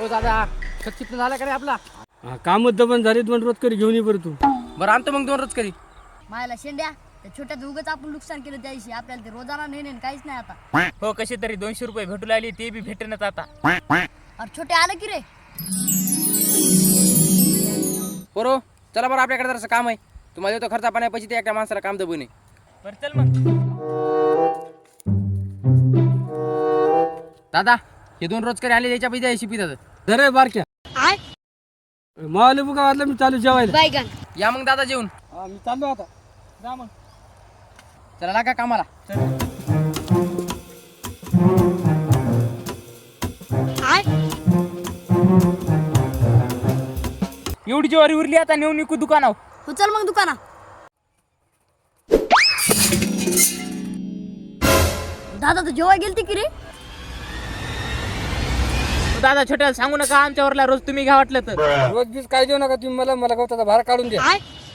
ओ दादा खच्चित झाला का रे आपला? कामच दबन झालीत पण रोज करी घेऊन ये बरं तू. बरं आणतो मग 2 रोज करी. मायला शेंड्या त्या छोट्यात उगाच आपण नुकसान केलं त्या दिवशी आपल्याला ते रोजाना नेणे काहीच नाही आता. हो कशी तरी 200 रुपये भेटू लागली ते बी भेटणच आता. अरे छोटे आलं की रे. बरो चला बरं आपल्याकडे जरासं काम आहे. तुम्हाला देतो खर्चा पाण्यापाशी ते एका माणसाला काम दबून आहे. बरं चल मग. दादा हे 2 रोज करी आले त्याच्या पैसे शिपी दादा. जरे बारक्या मावाले बुका वाटलं मी चालू जेवायला. बैगन या मग दादा जेवून. मी चाललो आता. जा मग. चला लागा कामाला. एवढी ज्वारी उरली आता नेऊन विकू दुकानावर. हो चल मग दुकाना. दादा तू जेव्हा गेलती की रे. दादा छोट्याला सांगू नका आमच्यावरला रोज तुम्ही घ्या वाटलं तर. रोज बीज काय देऊ नका तुम्ही मला गवताचा भार काढून द्या.